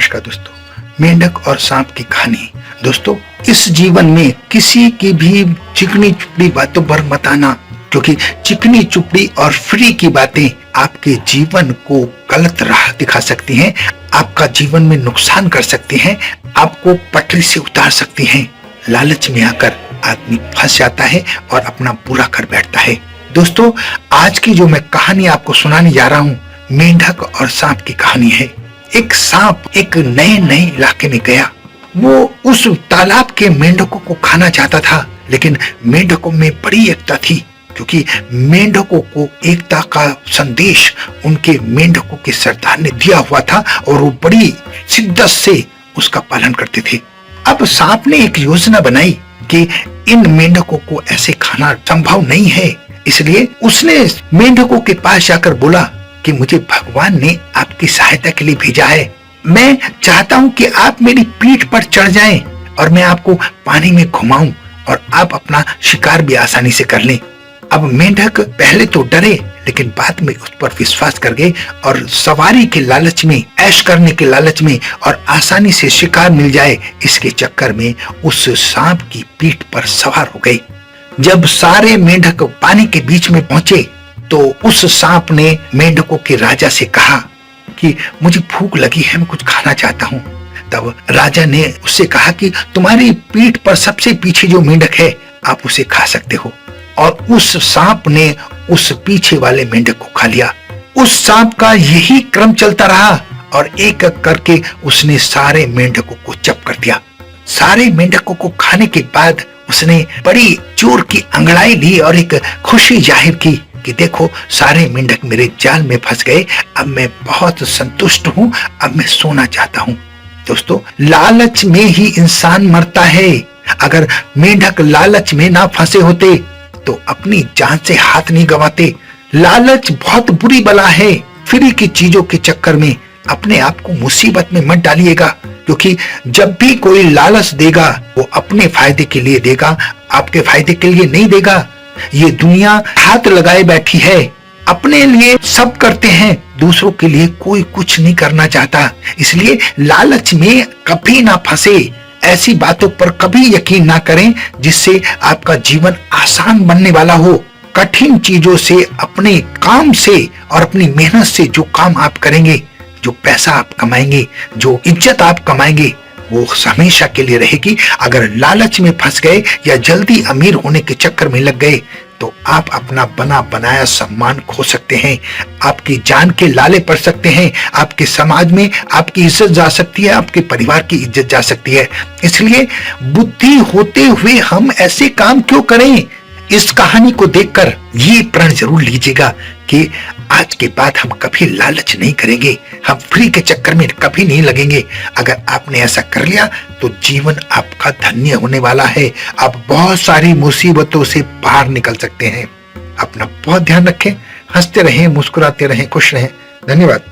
नमस्कार दोस्तों, मेंढक और सांप की कहानी। दोस्तों, इस जीवन में किसी की भी चिकनी चुपड़ी बातों पर मत आना, क्योंकि चिकनी चुपड़ी और फ्री की बातें आपके जीवन को गलत राह दिखा सकती हैं, आपका जीवन में नुकसान कर सकती हैं, आपको पटरी से उतार सकती हैं। लालच में आकर आदमी फंस जाता है और अपना बुरा कर बैठता है। दोस्तों, आज की जो मैं कहानी आपको सुनाने जा रहा हूँ, मेंढक और सांप की कहानी है। एक सांप एक नए इलाके में गया। वो उस तालाब के मेंढकों को खाना चाहता था, लेकिन मेंढकों में बड़ी एकता थी, क्योंकि मेंढकों को एकता का संदेश उनके मेंढकों के सरदार ने दिया हुआ था और वो बड़ी शिद्दत से उसका पालन करते थे। अब सांप ने एक योजना बनाई कि इन मेंढकों को ऐसे खाना संभव नहीं है, इसलिए उसने मेंढकों के पास जाकर बोला कि मुझे भगवान ने आपकी सहायता के लिए भेजा है। मैं चाहता हूँ कि आप मेरी पीठ पर चढ़ जाएं और मैं आपको पानी में घुमाऊं और आप अपना शिकार भी आसानी से कर लें। अब मेंढक पहले तो डरे, लेकिन बाद में उस पर विश्वास कर गए और सवारी के लालच में, ऐश करने के लालच में और आसानी से शिकार मिल जाए, इसके चक्कर में उस सांप की पीठ पर सवार हो गए। जब सारे मेंढक पानी के बीच में पहुंचे तो उस सांप ने मेंढकों के राजा से कहा कि मुझे भूख लगी है, मैं कुछ खाना चाहता हूँ। तब राजा ने उससे कहा कि तुम्हारी पीठ पर सबसे पीछे जो मेंढक है, आप उसे खा सकते हो। और उस सांप ने उस पीछे वाले मेंढक को खा लिया। उस सांप का यही क्रम चलता रहा और एक एक करके उसने सारे मेंढकों को चप कर दिया। सारे मेंढकों को खाने के बाद उसने बड़ी जोर की अंगड़ाई ली और एक खुशी जाहिर की कि देखो, सारे मेंढक मेरे जाल में फंस गए, अब मैं बहुत संतुष्ट हूँ, अब मैं सोना चाहता हूँ। दोस्तों, लालच में ही इंसान मरता है। अगर मेंढक लालच में ना फंसे होते तो अपनी जान से हाथ नहीं गंवाते। लालच बहुत बुरी बला है। फ्री की चीजों के चक्कर में अपने आप को मुसीबत में मत डालिएगा, क्योंकि जब भी कोई लालच देगा वो अपने फायदे के लिए देगा, आपके फायदे के लिए नहीं देगा। ये दुनिया हाथ लगाए बैठी है, अपने लिए सब करते हैं, दूसरों के लिए कोई कुछ नहीं करना चाहता। इसलिए लालच में कभी ना फंसे, ऐसी बातों पर कभी यकीन ना करें जिससे आपका जीवन आसान बनने वाला हो। कठिन चीजों से, अपने काम से और अपनी मेहनत से जो काम आप करेंगे, जो पैसा आप कमाएंगे, जो इज्जत आप कमाएंगे, वो हमेशा के लिए रहेगी। अगर लालच में फंस गए या जल्दी अमीर होने के चक्कर में लग गए तो आप अपना बना बनाया सम्मान खो सकते हैं, आपकी जान के लाले पड़ सकते हैं, आपके समाज में आपकी इज्जत जा सकती है, आपके परिवार की इज्जत जा सकती है। इसलिए बुद्धि होते हुए हम ऐसे काम क्यों करें? इस कहानी को देखकर ये प्रण जरूर लीजिएगा कि आज के बाद हम कभी लालच नहीं करेंगे, हम फ्री के चक्कर में कभी नहीं लगेंगे। अगर आपने ऐसा कर लिया तो जीवन आपका धन्य होने वाला है। आप बहुत सारी मुसीबतों से बाहर निकल सकते हैं। अपना बहुत ध्यान रखें, हंसते रहें, मुस्कुराते रहें, खुश रहें। धन्यवाद।